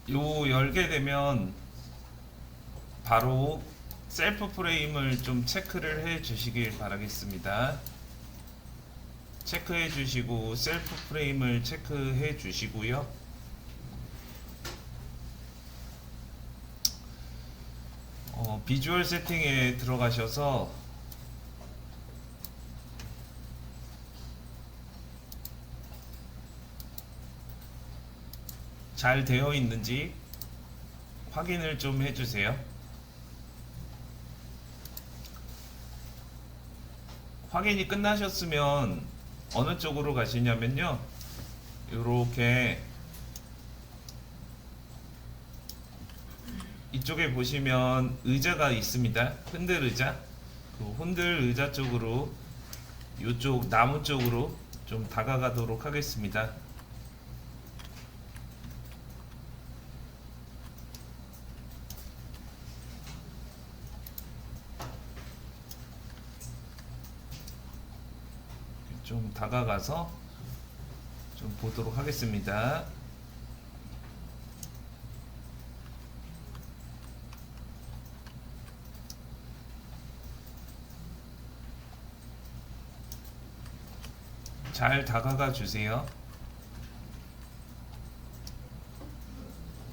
요 열게 되면 바로 셀프 프레임을 좀 체크를 해 주시길 바라겠습니다. 체크해 주시고 셀프 프레임을 체크해 주시고요. 비주얼 세팅에 들어가셔서 잘 되어 있는지 확인을 좀 해주세요. 확인이 끝나셨으면 어느 쪽으로 가시냐면요, 이렇게 이쪽에 보시면 의자가 있습니다. 흔들 의자. 그 흔들 의자 쪽으로, 이쪽 나무 쪽으로 좀 다가가도록 하겠습니다. 좀 다가가서 좀 보도록 하겠습니다. 잘 다가가 주세요.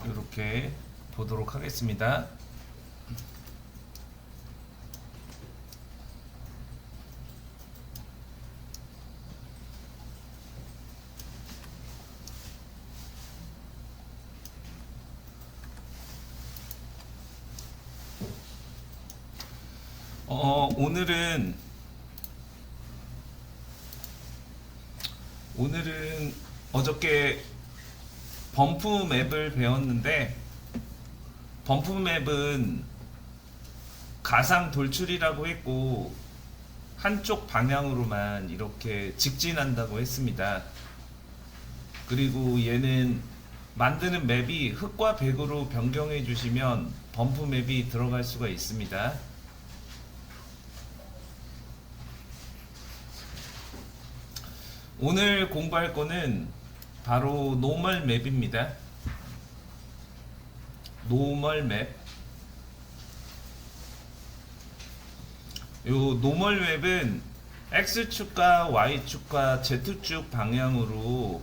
이렇게 보도록 하겠습니다. 오늘은 어저께 범프 맵을 배웠는데, 범프 맵은 가상 돌출이라고 했고 한쪽 방향으로만 이렇게 직진한다고 했습니다. 그리고 얘는 만드는 맵이 흙과 백으로 변경해 주시면 범프 맵이 들어갈 수가 있습니다. 오늘 공부할 거는 바로 노멀 맵입니다. 노멀 맵. 요 노멀 맵은 X축과 Y축과 Z축 방향으로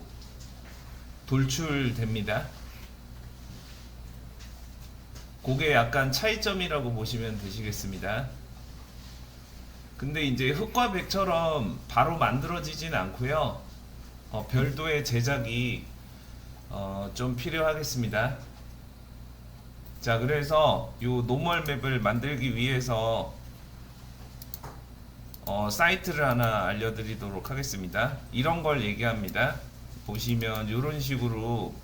돌출됩니다. 그게 약간 차이점이라고 보시면 되시겠습니다. 근데 이제 흙과 백처럼 바로 만들어지진 않고요. 별도의 제작이 좀 필요하겠습니다. 자, 그래서 요 노멀 맵을 만들기 위해서 사이트를 하나 알려드리도록 하겠습니다. 이런 걸 얘기합니다. 보시면 이런 식으로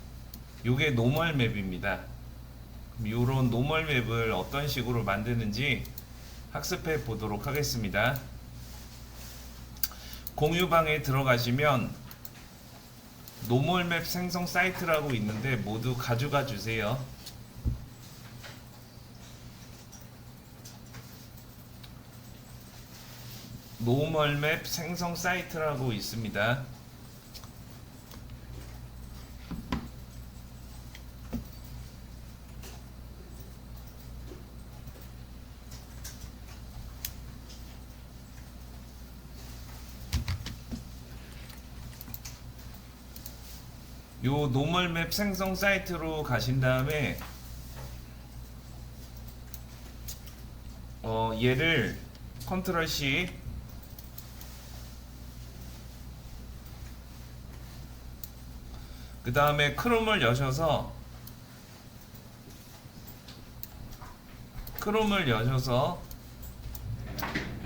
요게 노멀 맵입니다. 요런 노멀 맵을 어떤 식으로 만드는지 학습해 보도록 하겠습니다. 공유방에 들어가시면 노멀 맵 생성 사이트라고 있는데 모두 가져가 주세요. 노멀 맵 생성 사이트라고 있습니다. 요 노멀 맵 생성 사이트로 가신 다음에 얘를 컨트롤 C, 그 다음에 크롬을 여셔서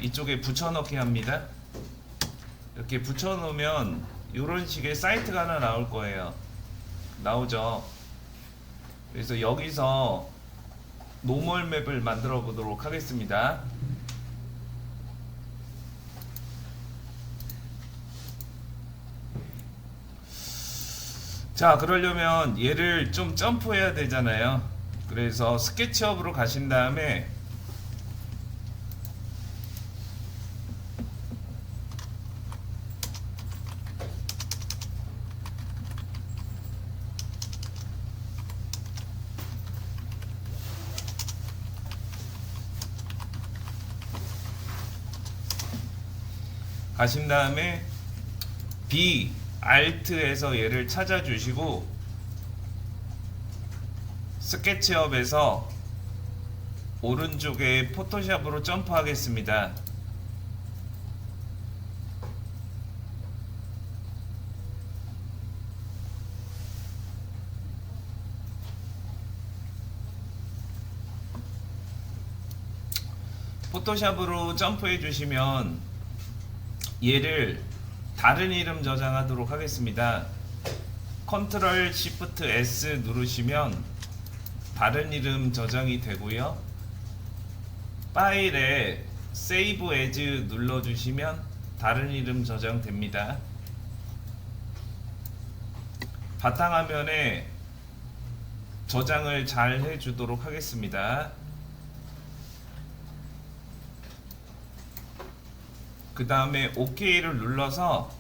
이쪽에 붙여넣기 합니다. 이렇게 붙여놓으면 이런 식의 사이트가 하나 나올 거예요. 나오죠. 그래서 여기서 노멀 맵을 만들어 보도록 하겠습니다. 자, 그러려면 얘를 좀 점프해야 되잖아요. 그래서 스케치업으로 가신 다음에 가신 다음에 B Alt에서 얘를 찾아주시고 스케치업에서 오른쪽에 포토샵으로 점프하겠습니다. 포토샵으로 점프해 주시면 얘를 다른 이름 저장하도록 하겠습니다. 컨트롤 시프트 S 누르시면 다른 이름 저장이 되고요. 파일에 세이브 에즈 눌러주시면 다른 이름 저장됩니다. 바탕화면에 저장을 잘 해주도록 하겠습니다. 그 다음에 OK를 눌러서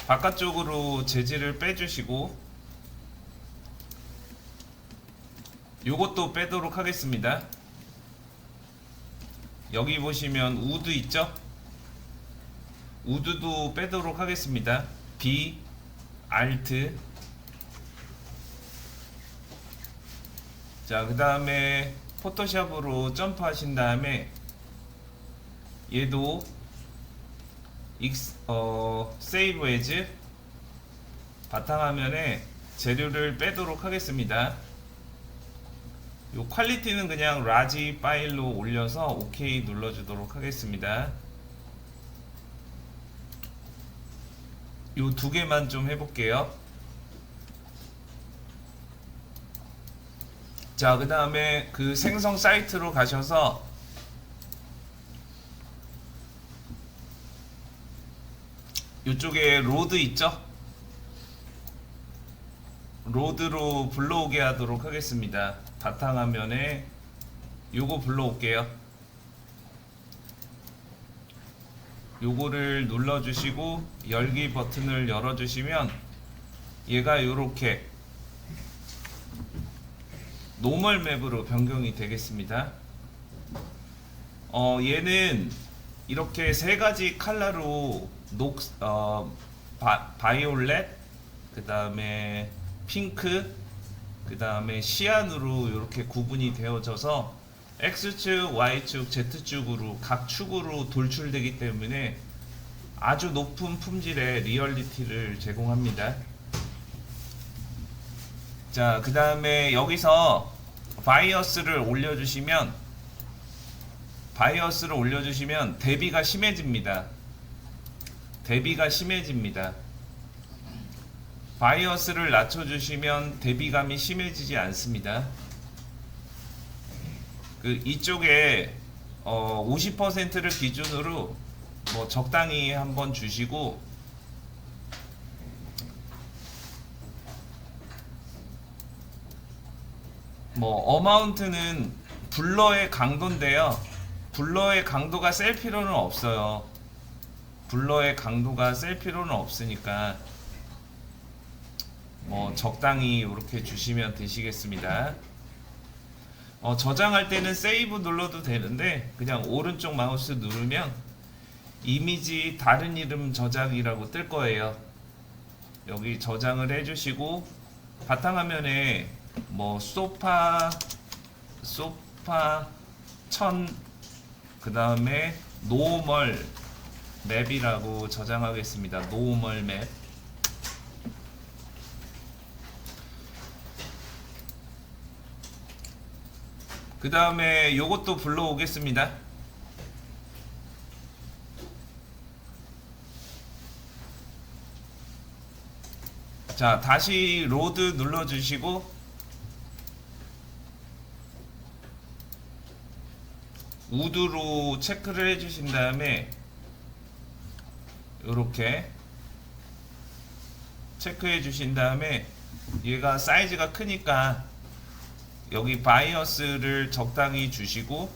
바깥쪽으로 재질을 빼주시고 요것도 빼도록 하겠습니다. 여기 보시면 우드 있죠? 우드도 빼도록 하겠습니다. B, Alt. 자, 그 다음에 포토샵으로 점프하신 다음에 얘도 세이브 에즈 바탕화면에 재료를 빼도록 하겠습니다. 요 퀄리티는 그냥 라지 파일로 올려서 OK 눌러주도록 하겠습니다. 요 두 개만 좀 해볼게요. 자, 그 다음에 그 생성 사이트로 가셔서 이쪽에 로드 있죠? 로드로 불러오게 하도록 하겠습니다. 바탕화면에 요거 불러올게요. 요거를 눌러주시고 열기 버튼을 열어주시면 얘가 요렇게 노멀 맵으로 변경이 되겠습니다. 얘는 이렇게 세 가지 컬러로 바이올렛, 그 다음에 핑크, 그 다음에 시안으로 이렇게 구분이 되어져서 X축, Y축, Z축으로 각 축으로 돌출되기 때문에 아주 높은 품질의 리얼리티를 제공합니다. 자, 그 다음에 여기서 바이어스를 올려주시면 대비가 심해집니다. 바이어스를 낮춰주시면 대비감이 심해지지 않습니다. 이쪽에 50%를 기준으로 적당히 한번 주시고 어마운트는 블러의 강도인데요. 블러의 강도가 셀 필요는 없어요. 없으니까 적당히 이렇게 주시면 되시겠습니다. 저장할 때는 세이브 눌러도 되는데 그냥 오른쪽 마우스 누르면 이미지 다른 이름 저장이라고 뜰 거예요. 여기 저장을 해주시고 바탕화면에 소파 1000 그 다음에 노멀 맵이라고 저장하겠습니다. 노멀 맵. 그 다음에 요것도 불러오겠습니다. 자, 다시 로드 눌러주시고 우드로 체크를 해주신 다음에 요렇게 체크해 주신 다음에 얘가 사이즈가 크니까 여기 바이어스를 적당히 주시고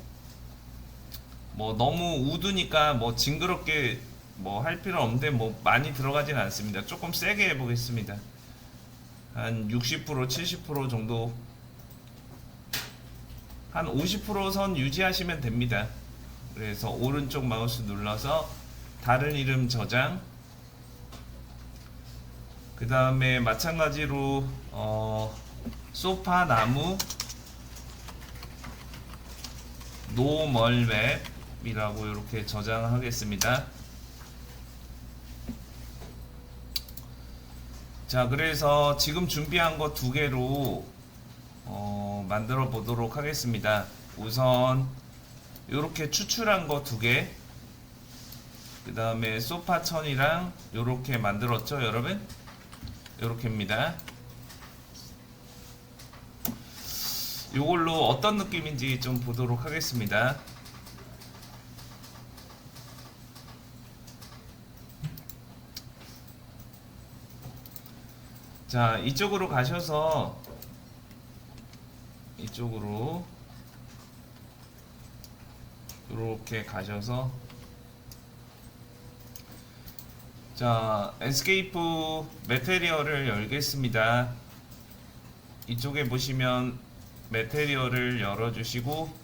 너무 우드니까 징그럽게 할 필요 없는데 많이 들어가진 않습니다. 조금 세게 해보겠습니다. 한 60% 70% 정도, 한 50% 선 유지하시면 됩니다. 그래서 오른쪽 마우스 눌러서 다른 이름 저장. 그 다음에 마찬가지로 소파 나무 노멀맵이라고 이렇게 저장하겠습니다. 자, 그래서 지금 준비한 거 두 개로 만들어 보도록 하겠습니다. 우선 이렇게 추출한 거 두 개, 그 다음에 소파천이랑 이렇게 만들었죠, 여러분? 이렇게입니다. 이걸로 어떤 느낌인지 좀 보도록 하겠습니다. 자, 이쪽으로 가셔서 이쪽으로 이렇게 가셔서 자, 에스케이프 매테리얼을 열겠습니다. 이쪽에 보시면 매테리얼을 열어주시고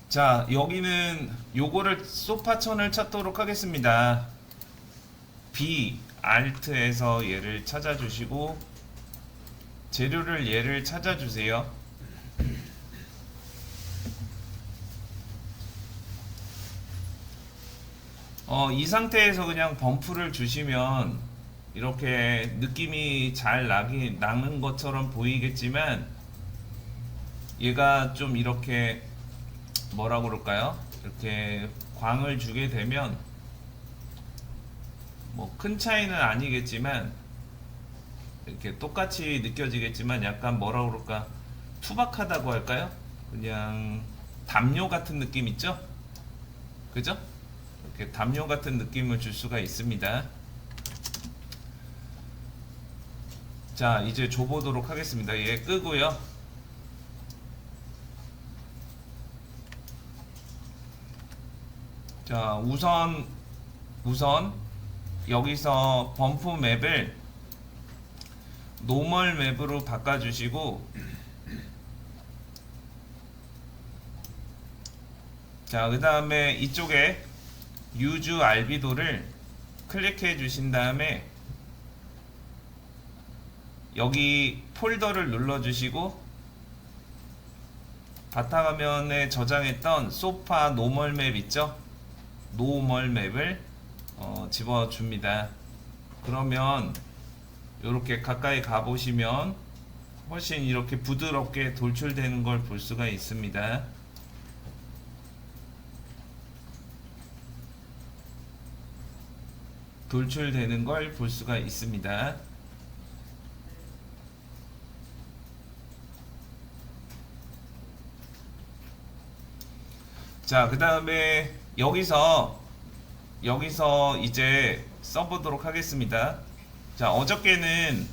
자, 여기는 요거를 소파천을 찾도록 하겠습니다. B, Alt에서 얘를 찾아주시고 재료를 얘를 찾아주세요. 이 상태에서 그냥 범프를 주시면 이렇게 느낌이 잘 나는 것처럼 보이겠지만 얘가 좀 이렇게 뭐라 그럴까요? 이렇게 광을 주게 되면 뭐 큰 차이는 아니겠지만 이렇게 똑같이 느껴지겠지만 약간 뭐라 그럴까? 투박하다고 할까요? 그냥 담요 같은 느낌 있죠? 그죠? 이렇게 담요 같은 느낌을 줄 수가 있습니다. 자, 이제 줘보도록 하겠습니다. 얘 끄고요. 자, 우선 여기서 범프 맵을 노멀 맵으로 바꿔주시고, 자, 그 다음에 이쪽에 유즈 알비도를 클릭해 주신 다음에 여기 폴더를 눌러 주시고 바탕화면에 저장했던 소파 노멀 맵 있죠? 노멀 맵을 집어 줍니다. 그러면 이렇게 가까이 가 보시면 훨씬 이렇게 부드럽게 돌출되는 걸 볼 수가 있습니다. 돌출되는 걸 볼 수가 있습니다. 자, 그 다음에 여기서 이제 써보도록 하겠습니다. 자, 어저께는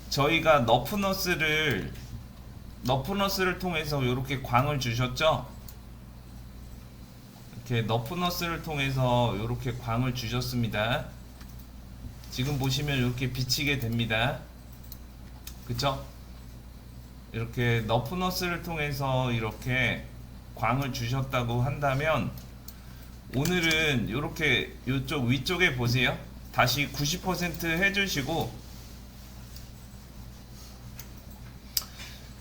저희가 너프너스를 통해서 이렇게 광을 주셨죠? 이렇게 너프너스를 통해서 이렇게 광을 주셨습니다. 지금 보시면 이렇게 비치게 됩니다. 그쵸? 이렇게 너프너스를 통해서 이렇게 광을 주셨다고 한다면 오늘은 이렇게 이쪽 위쪽에 보세요. 다시 90% 해주시고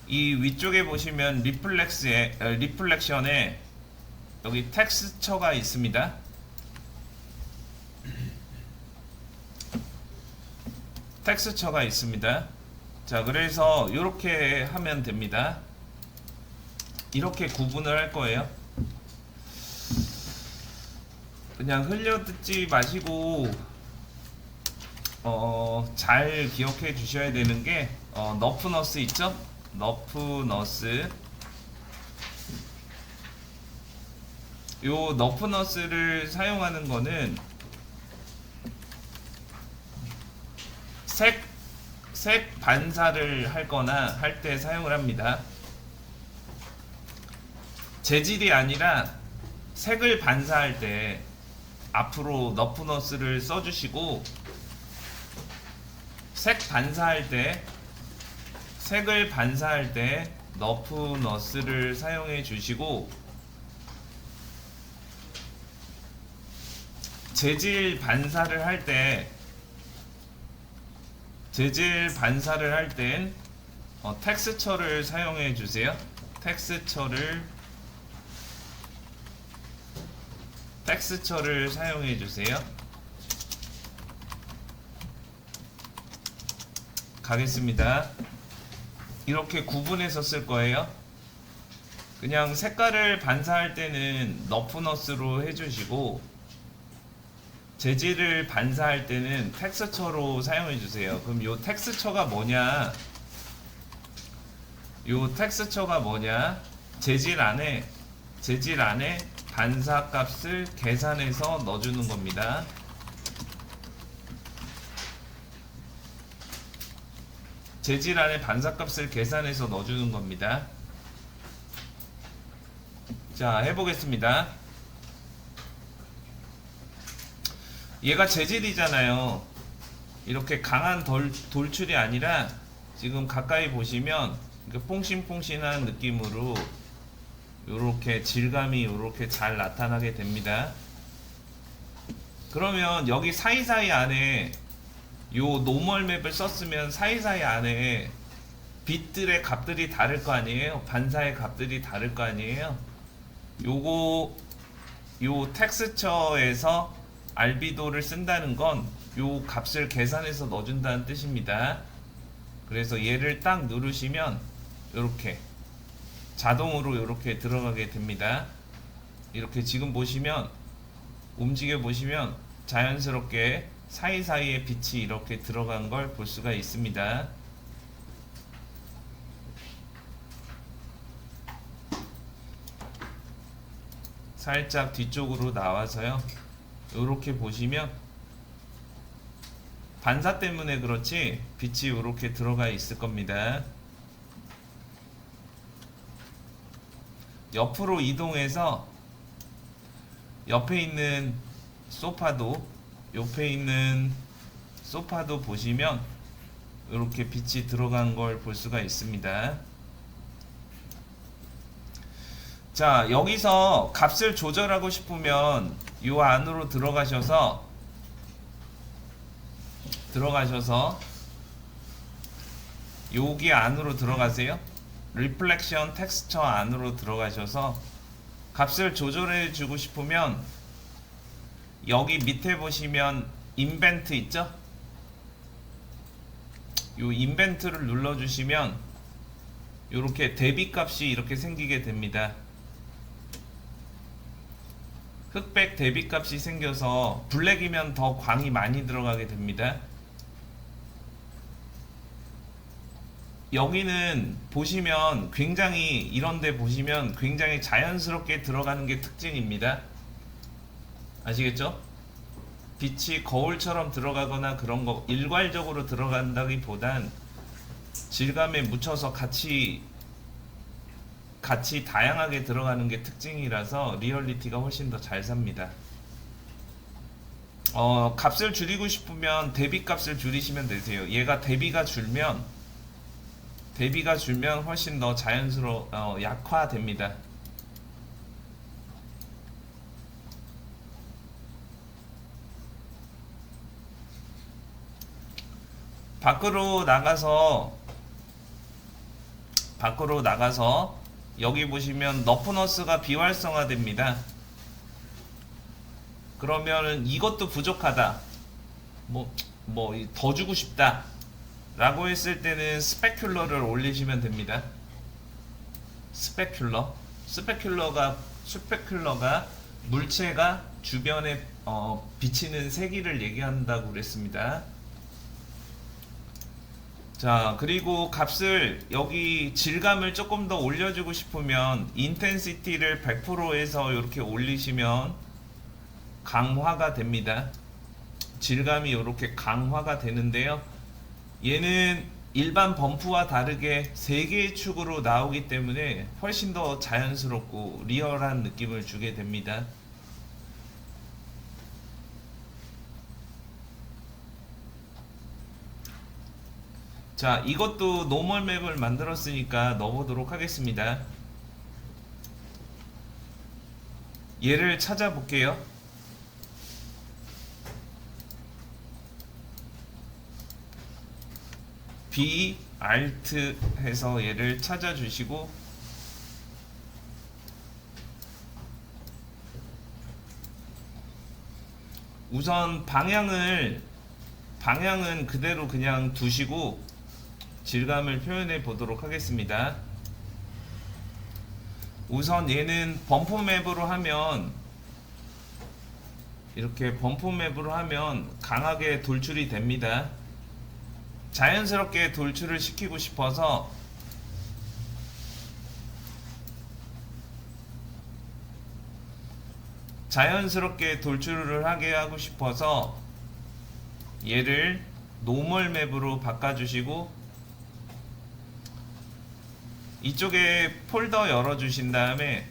이 위쪽에 보시면 리플렉션에 여기 텍스처가 있습니다. 텍스처가 있습니다. 자, 그래서 이렇게 하면 됩니다. 이렇게 구분을 할 거예요. 그냥 흘려듣지 마시고 잘 기억해 주셔야 되는 게 너프너스 있죠? 너프너스, 요 너프너스를 사용하는 거는 색 반사를 할 거나 할 때 사용을 합니다. 재질이 아니라 색을 반사할 때 앞으로 너프너스를 써주시고 색 반사할 때, 색을 반사할 때 너프너스를 사용해 주시고, 재질 반사를 할 때, 재질 반사를 할 땐 텍스처를 사용해 주세요. 텍스처를 사용해 주세요. 가겠습니다. 이렇게 구분해서 쓸 거예요. 그냥 색깔을 반사할 때는 너프너스로 해주시고, 재질을 반사할 때는 텍스처로 사용해 주세요. 그럼 요 텍스처가 뭐냐? 재질 안에 반사 값을 계산해서 넣어주는 겁니다. 재질 안에 반사 값을 계산해서 넣어주는 겁니다. 자, 해보겠습니다. 얘가 재질이잖아요. 이렇게 강한 돌출이 아니라 지금 가까이 보시면 퐁신퐁신한 느낌으로 요렇게 질감이 요렇게 잘 나타나게 됩니다. 그러면 여기 사이사이 안에 요 노멀 맵을 썼으면 사이사이 안에 빛들의 값들이 다를 거 아니에요. 반사의 값들이 다를 거 아니에요. 요 텍스처에서 알비도를 쓴다는 건 요 값을 계산해서 넣어준다는 뜻입니다. 그래서 얘를 딱 누르시면 요렇게 자동으로 요렇게 들어가게 됩니다. 이렇게 지금 보시면 움직여 보시면 자연스럽게 사이사이에 빛이 이렇게 들어간 걸 볼 수가 있습니다. 살짝 뒤쪽으로 나와서요. 이렇게 보시면 반사 때문에 그렇지 빛이 이렇게 들어가 있을 겁니다. 옆으로 이동해서 옆에 있는 소파도 보시면 이렇게 빛이 들어간 걸 볼 수가 있습니다. 자, 여기서 값을 조절하고 싶으면 이 안으로 들어가셔서 여기 안으로 들어가세요. 리플렉션 텍스처 안으로 들어가셔서 값을 조절해 주고 싶으면 여기 밑에 보시면 인벤트 있죠? 요 인벤트를 눌러 주시면 이렇게 대비 값이 이렇게 생기게 됩니다. 흑백 대비 값이 생겨서 블랙이면 더 광이 많이 들어가게 됩니다. 여기는 보시면 굉장히 이런데 보시면 굉장히 자연스럽게 들어가는 게 특징입니다. 아시겠죠? 빛이 거울처럼 들어가거나 그런 거 일괄적으로 들어간다기보단 질감에 묻혀서 같이 다양하게 들어가는 게 특징이라서 리얼리티가 훨씬 더 잘 삽니다. 값을 줄이고 싶으면 대비 값을 줄이시면 되세요. 얘가 대비가 줄면 훨씬 더 약화됩니다. 밖으로 나가서 여기 보시면 너프너스가 비활성화됩니다. 그러면 이것도 부족하다. 더 주고 싶다. 라고 했을 때는 스페큘러를 올리시면 됩니다. 스페큘러가 물체가 주변에 비치는 세기를 얘기한다고 그랬습니다. 자, 그리고 값을 여기 질감을 조금 더 올려주고 싶으면 인텐시티를 100%에서 이렇게 올리시면 강화가 됩니다. 질감이 이렇게 강화가 되는데요. 얘는 일반 범프와 다르게 3개의 축으로 나오기 때문에 훨씬 더 자연스럽고 리얼한 느낌을 주게 됩니다. 자, 이것도 노멀 맵을 만들었으니까 넣어보도록 하겠습니다. 얘를 찾아볼게요. B, Alt 해서 얘를 찾아주시고, 우선 방향은 그대로 그냥 두시고 질감을 표현해 보도록 하겠습니다. 우선 얘는 범프 맵으로 하면, 이렇게 범프 맵으로 하면 강하게 돌출이 됩니다. 자연스럽게 돌출을 시키고 싶어서 하게 하고 싶어서 얘를 노멀 맵으로 바꿔주시고, 이쪽에 폴더 열어주신 다음에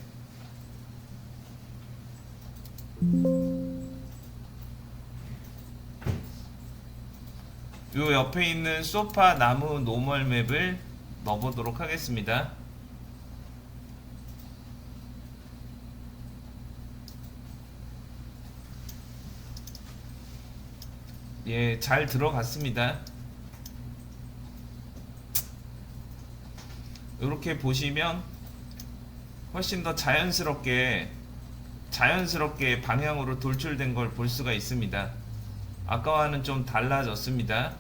요 옆에 있는 소파 나무 노멀 맵을 넣어보도록 하겠습니다. 예, 잘 들어갔습니다. 이렇게 보시면 훨씬 더 자연스럽게 방향으로 돌출된 걸 볼 수가 있습니다. 아까와는 좀 달라졌습니다.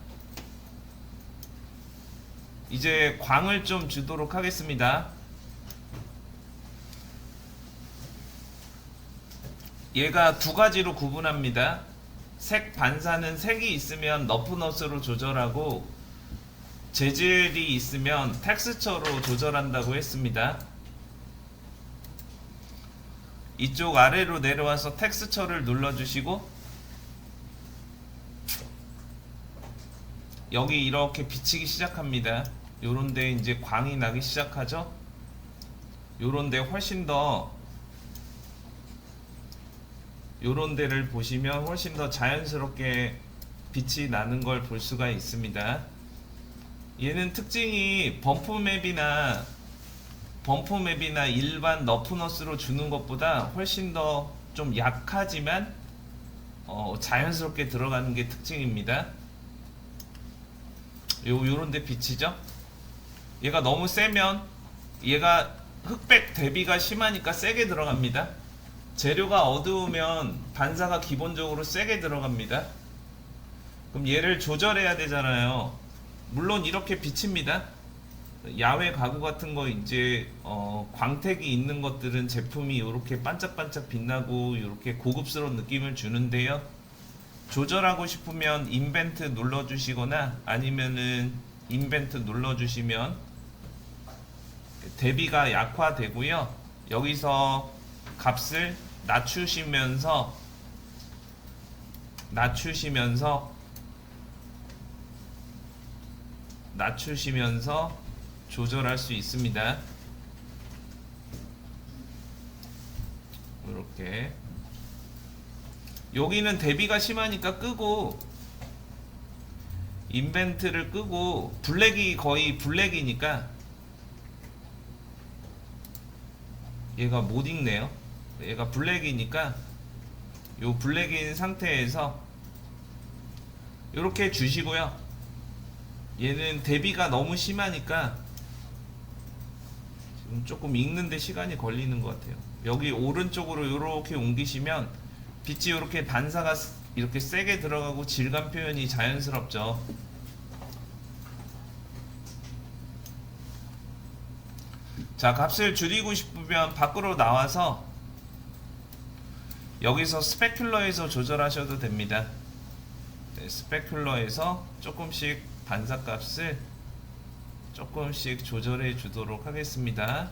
이제 광을 좀 주도록 하겠습니다. 얘가 두 가지로 구분합니다. 색 반사는 색이 있으면 너프너스로 조절하고, 재질이 있으면 텍스처로 조절한다고 했습니다. 이쪽 아래로 내려와서 텍스처를 눌러주시고, 여기 이렇게 비치기 시작합니다. 요런데 이제 광이 나기 시작하죠. 요런데 훨씬 더, 요런 데를 보시면 훨씬 더 자연스럽게 빛이 나는 걸 볼 수가 있습니다. 얘는 특징이 범프 맵이나 일반 너프너스로 주는 것보다 훨씬 더 좀 약하지만 자연스럽게 들어가는 게 특징입니다. 요런데 비치죠? 얘가 너무 세면, 얘가 흑백 대비가 심하니까 세게 들어갑니다. 재료가 어두우면 반사가 기본적으로 세게 들어갑니다. 그럼 얘를 조절해야 되잖아요. 물론 이렇게 비칩니다. 야외 가구 같은 거 이제 광택이 있는 것들은 제품이 이렇게 반짝반짝 빛나고 이렇게 고급스러운 느낌을 주는데요. 조절하고 싶으면 인벤트 눌러주시거나 아니면은 인벤트 눌러주시면 대비가 약화되고요. 여기서 값을 낮추시면서 조절할 수 있습니다. 이렇게 여기는 대비가 심하니까 끄고, 인벤트를 끄고, 블랙이 거의 블랙이니까 얘가 못 읽네요. 얘가 블랙이니까 요 블랙인 상태에서 이렇게 주시고요. 얘는 대비가 너무 심하니까 지금 조금 읽는데 시간이 걸리는 것 같아요. 여기 오른쪽으로 이렇게 옮기시면 빛이 이렇게 반사가 이렇게 세게 들어가고 질감 표현이 자연스럽죠. 자, 값을 줄이고 싶으면 밖으로 나와서 여기서 스페큘러에서 조절하셔도 됩니다. 네, 스페큘러에서 조금씩 반사 값을 조금씩 조절해 주도록 하겠습니다.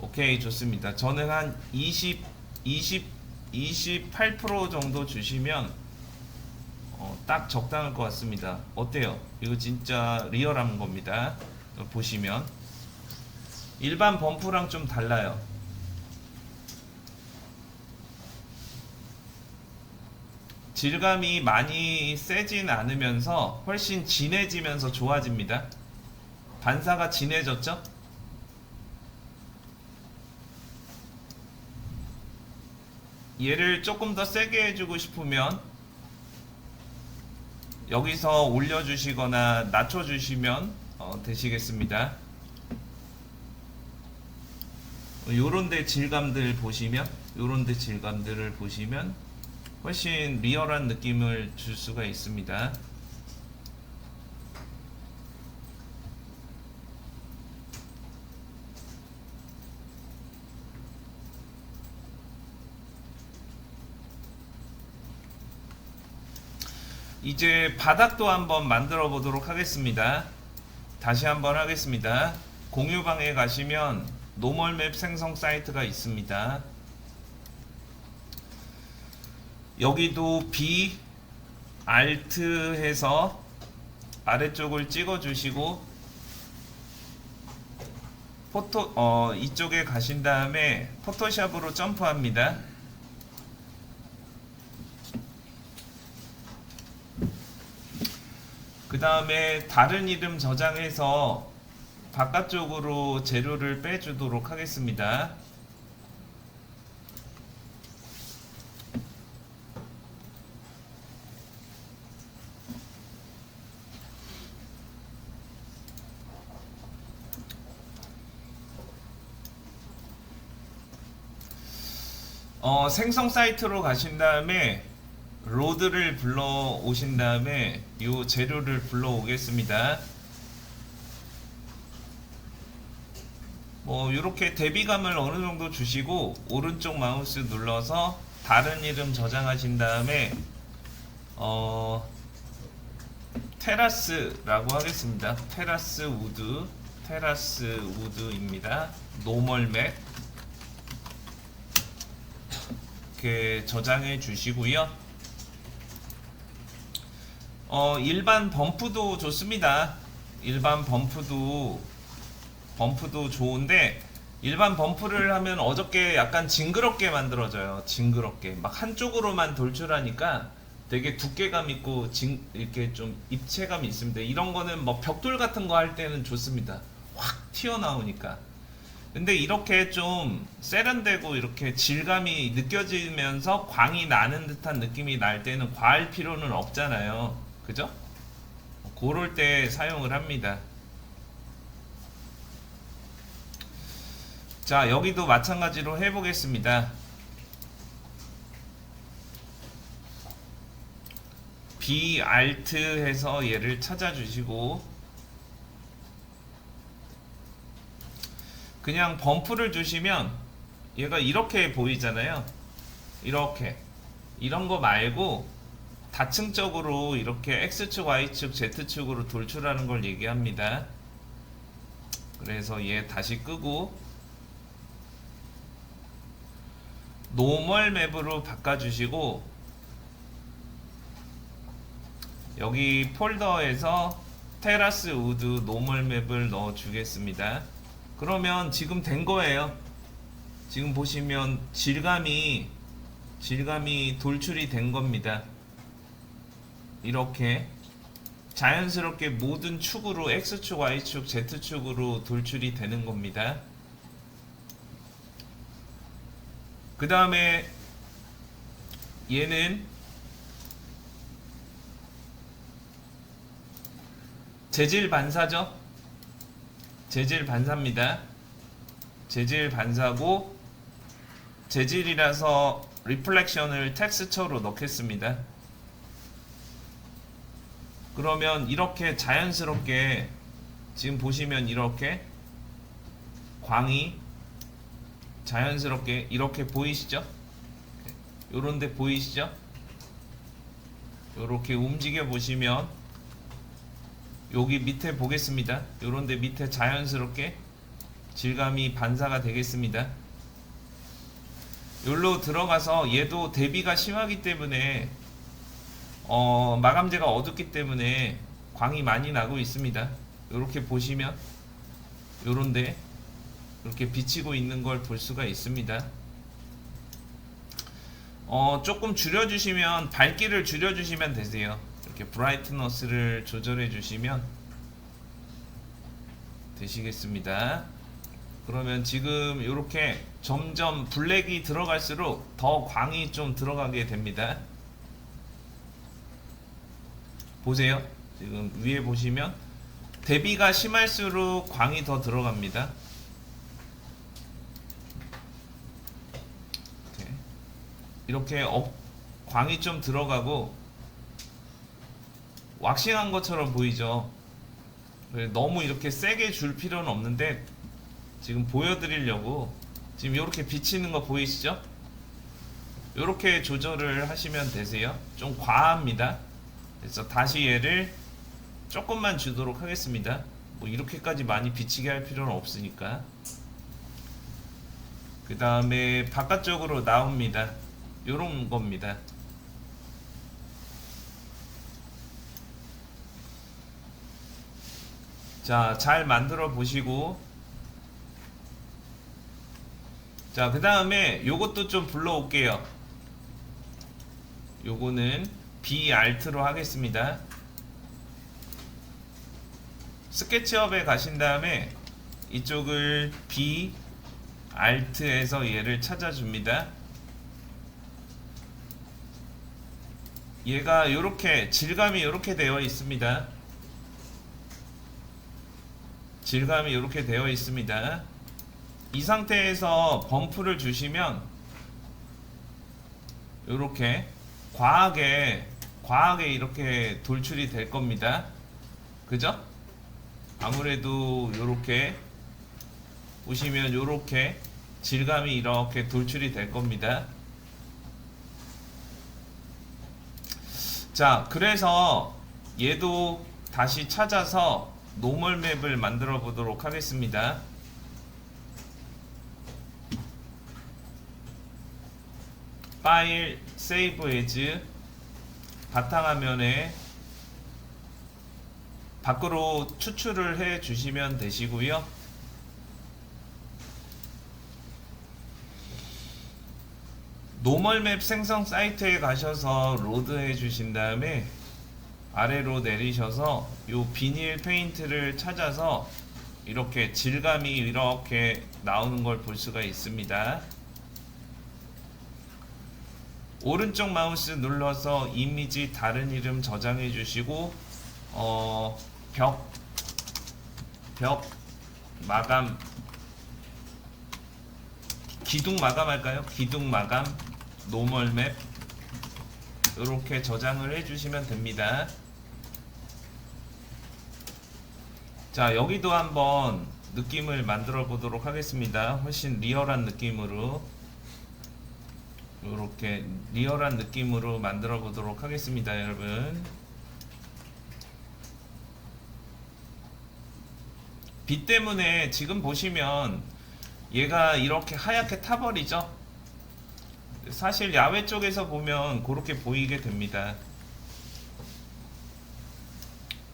오케이, 좋습니다. 저는 한 28% 정도 주시면 딱 적당할 것 같습니다. 어때요? 이거 진짜 리얼한 겁니다. 보시면 일반 범프랑 좀 달라요. 질감이 많이 세진 않으면서 훨씬 진해지면서 좋아집니다. 반사가 진해졌죠? 얘를 조금 더 세게 해주고 싶으면 여기서 올려주시거나 낮춰주시면 되시겠습니다. 요런데 질감들 보시면, 요런데 질감들을 보시면 훨씬 리얼한 느낌을 줄 수가 있습니다. 이제 바닥도 한번 만들어 보도록 하겠습니다. 다시 한번 하겠습니다. 공유방에 가시면 노멀맵 생성 사이트가 있습니다. 여기도 B, Alt 해서 아래쪽을 찍어 주시고 이쪽에 가신 다음에 포토샵으로 점프합니다. 그 다음에 다른 이름 저장해서 바깥쪽으로 재료를 빼주도록 하겠습니다. 생성 사이트로 가신 다음에 로드를 불러 오신 다음에 이 재료를 불러 오겠습니다. 이렇게 대비감을 어느 정도 주시고 오른쪽 마우스 눌러서 다른 이름 저장하신 다음에 테라스라고 하겠습니다. 테라스 우드입니다. 노멀 맥 이렇게 저장해 주시고요. 일반 범프도 좋습니다. 일반 범프도 좋은데 일반 범프를 하면 어저께 약간 징그럽게 만들어져요. 징그럽게 막 한쪽으로만 돌출하니까 되게 두께감 있고 이렇게 좀 입체감이 있습니다. 이런 거는 뭐 벽돌 같은 거 할 때는 좋습니다. 확 튀어나오니까. 근데 이렇게 좀 세련되고 이렇게 질감이 느껴지면서 광이 나는 듯한 느낌이 날 때는 과할 필요는 없잖아요. 그죠? 그럴 때 사용을 합니다. 자, 여기도 마찬가지로 해보겠습니다. B, Alt 해서 얘를 찾아주시고 그냥 범프를 주시면 얘가 이렇게 보이잖아요. 이렇게 이런 거 말고 다층적으로 이렇게 X축, Y축, Z축으로 돌출하는 걸 얘기합니다. 그래서 얘 다시 끄고 노멀 맵으로 바꿔주시고 여기 폴더에서 테라스 우드 노멀 맵을 넣어 주겠습니다. 그러면 지금 된 거예요. 지금 보시면 질감이 돌출이 된 겁니다. 이렇게 자연스럽게 모든 축으로 X축, Y축, Z축으로 돌출이 되는 겁니다. 그 다음에 얘는 재질 반사죠. 재질 반사입니다. 재질 반사고 재질이라서 리플렉션을 텍스처로 넣겠습니다. 그러면 이렇게 자연스럽게 지금 보시면 이렇게 광이 자연스럽게 이렇게 보이시죠? 요런데 보이시죠? 요렇게 움직여 보시면 여기 밑에 보겠습니다. 요런데 밑에 자연스럽게 질감이 반사가 되겠습니다. 여기로 들어가서 얘도 대비가 심하기 때문에 마감재가 어둡기 때문에 광이 많이 나고 있습니다. 요렇게 보시면 요런데 이렇게 비치고 있는 걸 볼 수가 있습니다. 조금 줄여주시면, 밝기를 줄여주시면 되세요. 이렇게 브라이트너스를 조절해 주시면 되시겠습니다. 그러면 지금 이렇게 점점 블랙이 들어갈수록 더 광이 좀 들어가게 됩니다. 보세요. 지금 위에 보시면 대비가 심할수록 광이 더 들어갑니다. 이렇게 광이 좀 들어가고 왁싱한 것처럼 보이죠. 너무 이렇게 세게 줄 필요는 없는데 지금 보여드리려고 지금 이렇게 비치는 거 보이시죠? 이렇게 조절을 하시면 되세요. 좀 과합니다. 그래서 다시 얘를 조금만 주도록 하겠습니다. 뭐 이렇게까지 많이 비치게 할 필요는 없으니까. 그 다음에 바깥쪽으로 나옵니다. 요런 겁니다. 자, 잘 만들어 보시고, 자, 그 다음에 요것도 좀 불러올게요. 요거는 B Alt로 하겠습니다. 스케치업에 가신 다음에 이쪽을 B Alt에서 얘를 찾아줍니다. 얘가 요렇게 질감이 요렇게 되어 있습니다. 질감이 이렇게 되어 있습니다. 이 상태에서 범프를 주시면 이렇게 과하게 이렇게 돌출이 될 겁니다. 그죠? 아무래도 이렇게 보시면 이렇게 질감이 이렇게 돌출이 될 겁니다. 자, 그래서 얘도 다시 찾아서 노멀 맵을 만들어 보도록 하겠습니다. 파일, 세이브 에즈, 바탕화면에 밖으로 추출을 해 주시면 되시고요. 노멀 맵 생성 사이트에 가셔서 로드 해 주신 다음에 아래로 내리셔서 요 비닐 페인트를 찾아서 이렇게 질감이 이렇게 나오는 걸 볼 수가 있습니다. 오른쪽 마우스 눌러서 이미지 다른 이름 저장해 주시고 벽 마감, 기둥 마감 할까요? 기둥 마감 노멀 맵 이렇게 저장을 해 주시면 됩니다. 자, 여기도 한번 느낌을 만들어 보도록 하겠습니다. 훨씬 리얼한 느낌으로 이렇게 리얼한 느낌으로 만들어 보도록 하겠습니다, 여러분. 빛 때문에 지금 보시면 얘가 이렇게 하얗게 타버리죠. 사실 야외 쪽에서 보면 그렇게 보이게 됩니다.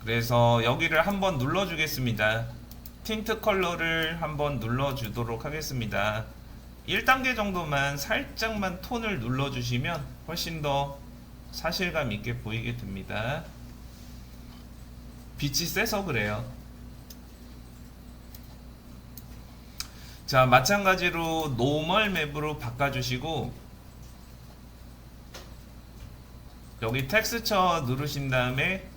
그래서 여기를 한번 눌러 주겠습니다. 틴트 컬러를 한번 눌러 주도록 하겠습니다. 1단계 정도만 살짝만 톤을 눌러 주시면 훨씬 더 사실감 있게 보이게 됩니다. 빛이 세서 그래요. 자, 마찬가지로 노멀 맵으로 바꿔주시고 여기 텍스처 누르신 다음에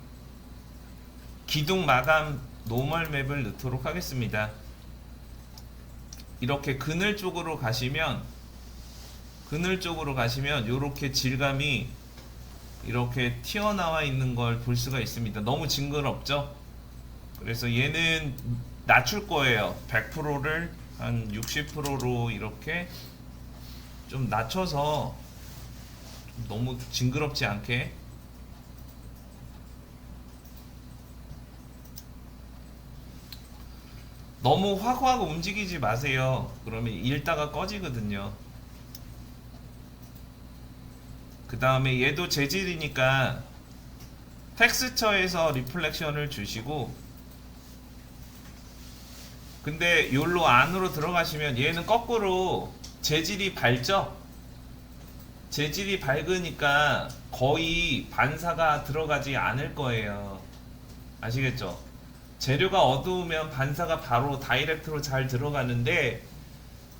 기둥 마감 노멀 맵을 넣도록 하겠습니다. 이렇게 그늘 쪽으로 가시면 이렇게 질감이 이렇게 튀어나와 있는 걸 볼 수가 있습니다. 너무 징그럽죠? 그래서 얘는 낮출 거예요. 100%를 한 60%로 이렇게 좀 낮춰서 너무 징그럽지 않게 너무 확확 움직이지 마세요. 그러면 읽다가 꺼지거든요. 그 다음에 얘도 재질이니까 텍스처에서 리플렉션을 주시고 근데 요로 안으로 들어가시면 얘는 거꾸로 재질이 밝죠? 재질이 밝으니까 거의 반사가 들어가지 않을 거예요. 아시겠죠? 재료가 어두우면 반사가 바로 다이렉트로 잘 들어가는데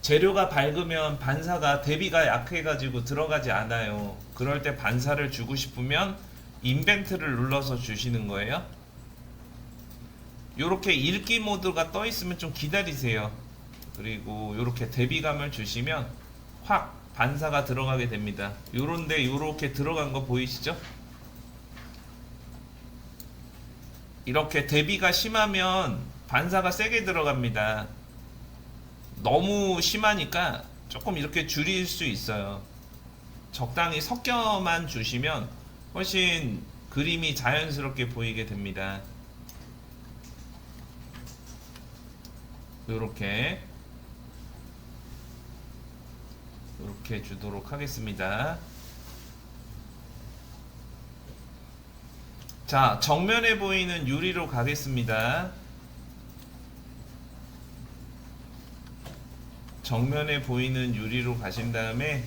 재료가 밝으면 반사가 대비가 약해가지고 들어가지 않아요. 그럴 때 반사를 주고 싶으면 인벤트를 눌러서 주시는 거예요. 요렇게 읽기 모드가 떠 있으면 좀 기다리세요. 그리고 요렇게 대비감을 주시면 확 반사가 들어가게 됩니다. 요런데 요렇게 들어간 거 보이시죠? 이렇게 대비가 심하면 반사가 세게 들어갑니다. 너무 심하니까 조금 이렇게 줄일 수 있어요. 적당히 섞여만 주시면 훨씬 그림이 자연스럽게 보이게 됩니다. 요렇게 주도록 하겠습니다. 자, 정면에 보이는 유리로 가겠습니다. 정면에 보이는 유리로 가신 다음에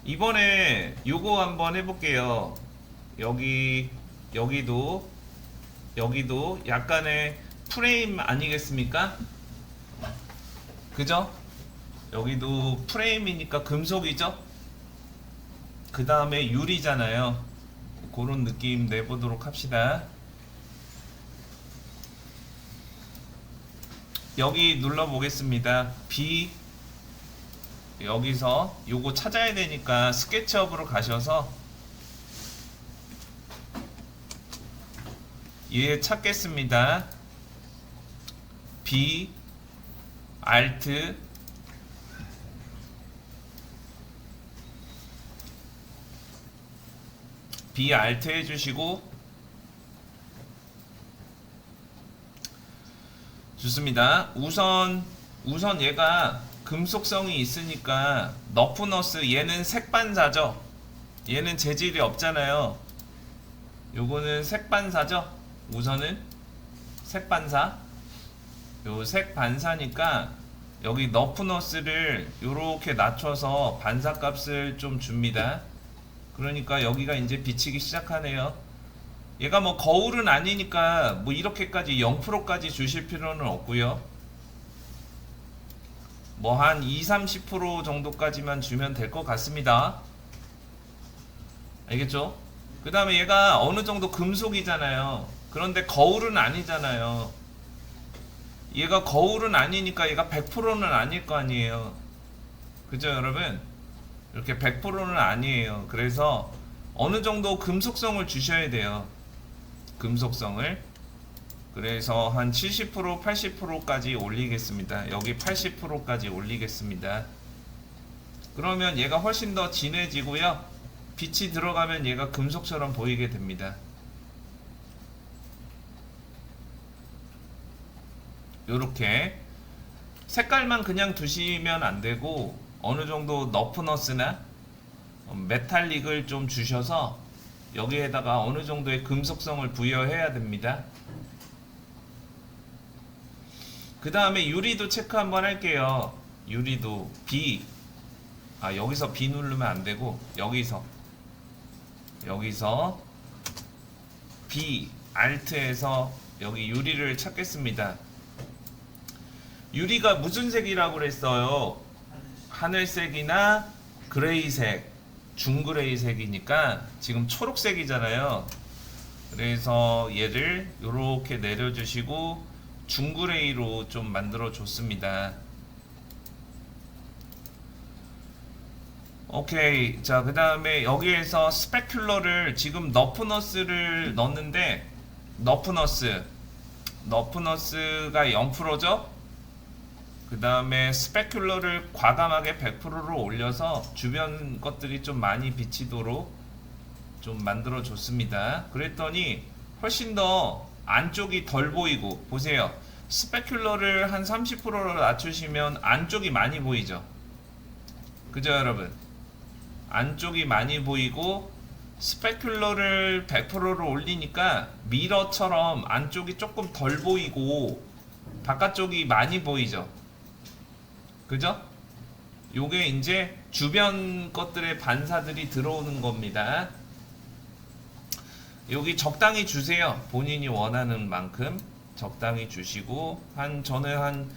이번에 요거 한번 해볼게요. 여기도 약간의 프레임 아니겠습니까? 그죠? 여기도 프레임이니까 금속이죠? 그 다음에 유리잖아요. 그런 느낌 내보도록 합시다. 여기 눌러보겠습니다. B 여기서 요거 찾아야 되니까 스케치업으로 가셔서 얘 찾겠습니다. B Alt B Alt 해주시고 좋습니다. 우선 얘가 금속성이 있으니까 너프너스 얘는 색반사죠. 얘는 재질이 없잖아요. 요거는 색반사죠. 우선은 색반사. 요 색반사니까 여기 너프너스를 요렇게 낮춰서 반사값을 좀 줍니다. 그러니까 여기가 이제 비치기 시작하네요. 얘가 뭐 거울은 아니니까 뭐 이렇게까지 0%까지 주실 필요는 없고요. 뭐 한 20-30% 정도까지만 주면 될 것 같습니다. 알겠죠? 그 다음에 얘가 어느 정도 금속이잖아요. 그런데 거울은 아니잖아요. 얘가 거울은 아니니까 얘가 100%는 아닐 거 아니에요. 그죠, 여러분? 이렇게 100%는 아니에요. 그래서 어느 정도 금속성을 주셔야 돼요. 금속성을. 그래서 한 70%, 80%까지 올리겠습니다. 여기 80%까지 올리겠습니다. 그러면 얘가 훨씬 더 진해지고요. 빛이 들어가면 얘가 금속처럼 보이게 됩니다. 요렇게 색깔만 그냥 두시면 안 되고 어느 정도 너프너스나 메탈릭을 좀 주셔서 여기에다가 어느 정도의 금속성을 부여해야 됩니다. 그 다음에 유리도 체크 한번 할게요. 유리도 B 여기서 B 누르면 안 되고 여기서 B Alt에서 여기 유리를 찾겠습니다. 유리가 무슨 색이라고 그랬어요? 하늘색이나 그레이색, 중그레이색이니까 지금 초록색이잖아요. 그래서 얘를 이렇게 내려주시고 중그레이로 좀 만들어 줬습니다. 오케이. 자, 그 다음에 여기에서 스페큘러를 지금 너프너스를 넣었는데 너프너스가 0%죠? 그 다음에 스페큘러를 과감하게 100%로 올려서 주변 것들이 좀 많이 비치도록 좀 만들어 줬습니다. 그랬더니 훨씬 더 안쪽이 덜 보이고, 보세요. 스페큘러를 한 30%로 낮추시면 안쪽이 많이 보이죠. 그죠, 여러분? 안쪽이 많이 보이고 스페큘러를 100%로 올리니까 미러처럼 안쪽이 조금 덜 보이고 바깥쪽이 많이 보이죠. 그죠? 요게 이제 주변 것들의 반사들이 들어오는 겁니다. 여기 적당히 주세요. 본인이 원하는 만큼 적당히 주시고 저는 한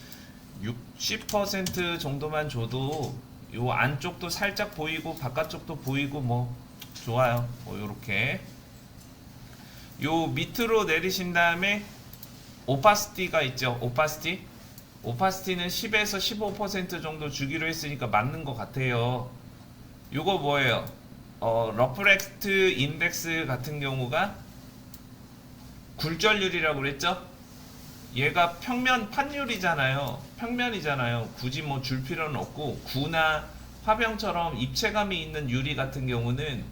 60% 정도만 줘도 요 안쪽도 살짝 보이고 바깥쪽도 보이고 뭐 좋아요. 뭐 요렇게 요 밑으로 내리신 다음에 오파시티가 있죠. 오파시티는 10에서 15% 정도 주기로 했으니까 맞는 것 같아요. 요거 뭐예요? 러프렉트 인덱스 같은 경우가 굴절률이라고 그랬죠? 얘가 평면 판율이잖아요. 평면이잖아요. 굳이 뭐 줄 필요는 없고, 구나 화병처럼 입체감이 있는 유리 같은 경우는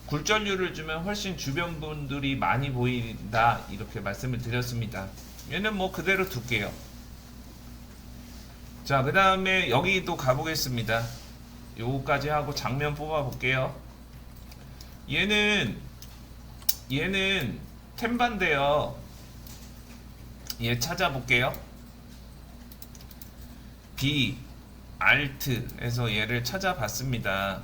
굴절률을 주면 훨씬 주변 분들이 많이 보인다, 이렇게 말씀을 드렸습니다. 얘는 뭐 그대로 둘게요. 자, 그 다음에 여기도 가보겠습니다. 요거까지 하고 장면 뽑아 볼게요. 얘는 템반데요. 얘 찾아볼게요. B, Alt에서 얘를 찾아봤습니다.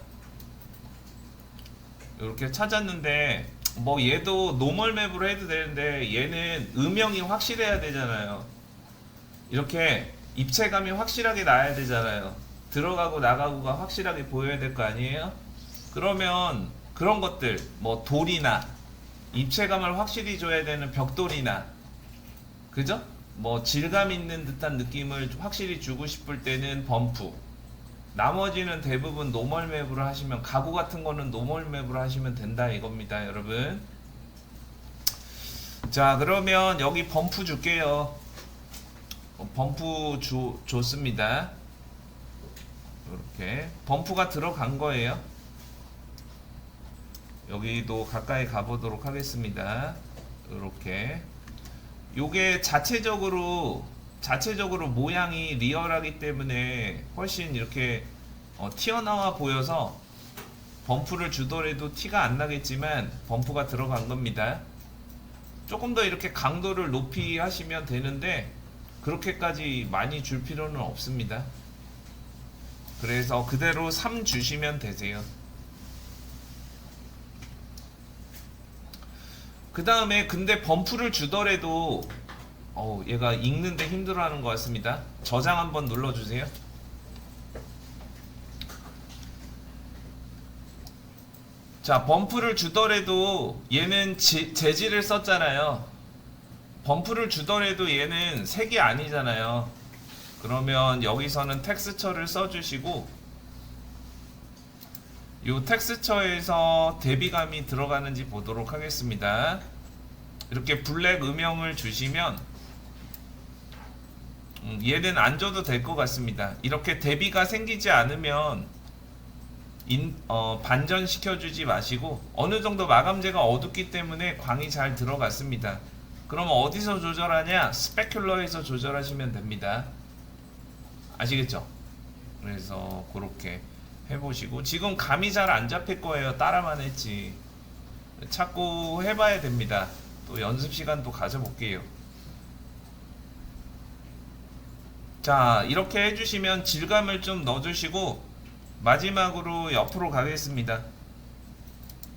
이렇게 찾았는데 뭐 얘도 노멀 맵으로 해도 되는데 얘는 음영이 확실해야 되잖아요. 이렇게 입체감이 확실하게 나야 되잖아요. 들어가고 나가고가 확실하게 보여야 될 거 아니에요? 그러면 그런 것들 뭐 돌이나 입체감을 확실히 줘야 되는 벽돌이나, 그죠? 뭐 질감 있는 듯한 느낌을 확실히 주고 싶을 때는 범프, 나머지는 대부분 노멀 맵으로 하시면, 가구 같은 거는 노멀 맵으로 하시면 된다 이겁니다, 여러분. 자, 그러면 여기 범프 줄게요. 범프 줬습니다. 이렇게 범프가 들어간 거예요. 여기도 가까이 가보도록 하겠습니다. 이렇게 요게 자체적으로 모양이 리얼하기 때문에 훨씬 이렇게 튀어나와 보여서 범프를 주더라도 티가 안 나겠지만 범프가 들어간 겁니다. 조금 더 이렇게 강도를 높이 하시면 되는데 그렇게까지 많이 줄 필요는 없습니다. 그래서 그대로 3 주시면 되세요. 그 다음에 근데 범프를 주더라도 얘가 읽는데 힘들어하는 것 같습니다. 저장 한번 눌러주세요. 자, 범프를 주더라도 얘는 재질을 썼잖아요. 범프를 주더라도 얘는 색이 아니잖아요. 그러면 여기서는 텍스처를 써주시고, 이 텍스처에서 대비감이 들어가는지 보도록 하겠습니다. 이렇게 블랙 음영을 주시면 얘는 안 줘도 될 것 같습니다. 이렇게 대비가 생기지 않으면 반전시켜주지 마시고, 어느 정도 마감재가 어둡기 때문에 광이 잘 들어갔습니다. 그럼 어디서 조절하냐? 스페큘러에서 조절하시면 됩니다. 아시겠죠? 그래서 그렇게 해보시고, 지금 감이 잘 안 잡힐 거예요. 따라만 했지. 자꾸 해봐야 됩니다. 또 연습 시간도 가져볼게요. 자, 이렇게 해주시면 질감을 좀 넣어주시고, 마지막으로 옆으로 가겠습니다.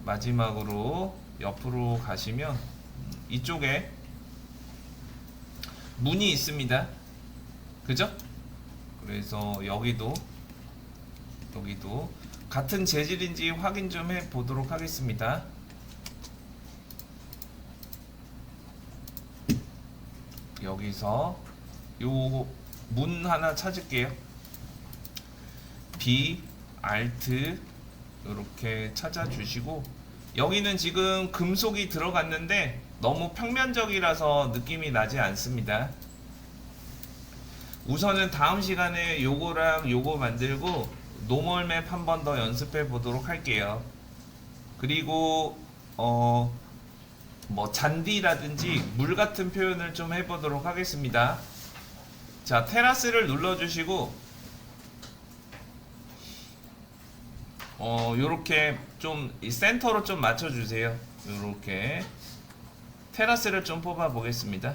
마지막으로 옆으로 가시면 이쪽에 문이 있습니다. 그죠? 그래서 여기도 같은 재질인지 확인 좀 해 보도록 하겠습니다. 여기서 요 문 하나 찾을게요. B, Alt 이렇게 찾아주시고, 여기는 지금 금속이 들어갔는데 너무 평면적이라서 느낌이 나지 않습니다. 우선은 다음 시간에 요거랑 요거 만들고 노멀 맵 한 번 더 연습해 보도록 할게요. 그리고 뭐 잔디라든지 물 같은 표현을 좀 해보도록 하겠습니다. 자, 테라스를 눌러주시고 요렇게 좀 센터로 좀 맞춰주세요. 요렇게 테라스를 좀 뽑아 보겠습니다.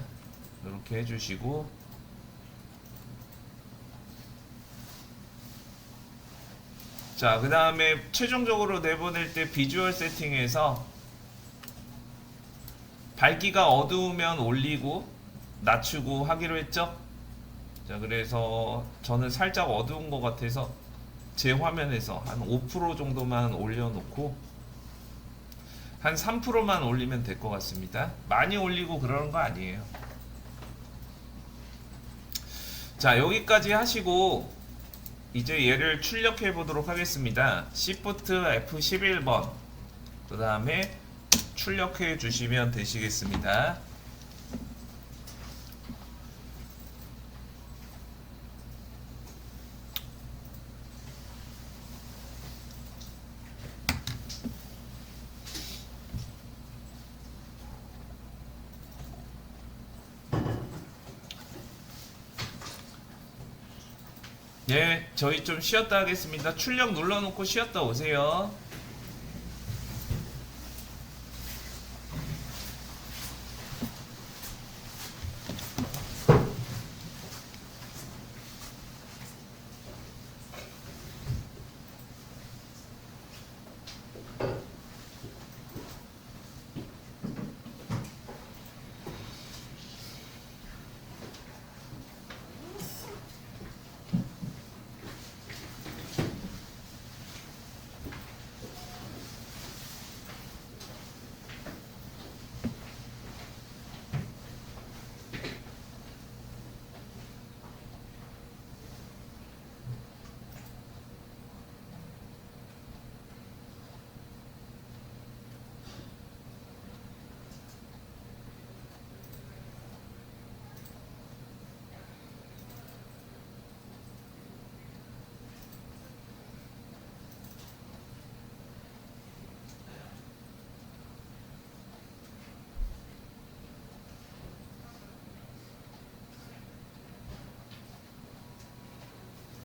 요렇게 해주시고, 자, 그 다음에 최종적으로 내보낼 때 비주얼 세팅에서 밝기가 어두우면 올리고 낮추고 하기로 했죠. 자, 그래서 저는 살짝 어두운 것 같아서 제 화면에서 한 5% 정도만 올려놓고 한 3%만 올리면 될 것 같습니다. 많이 올리고 그러는 거 아니에요. 자, 여기까지 하시고 이제 얘를 출력해 보도록 하겠습니다. Shift F11번 그 다음에 출력해 주시면 되시겠습니다. 예, 저희 좀 쉬었다 하겠습니다. 출력 눌러놓고 쉬었다 오세요.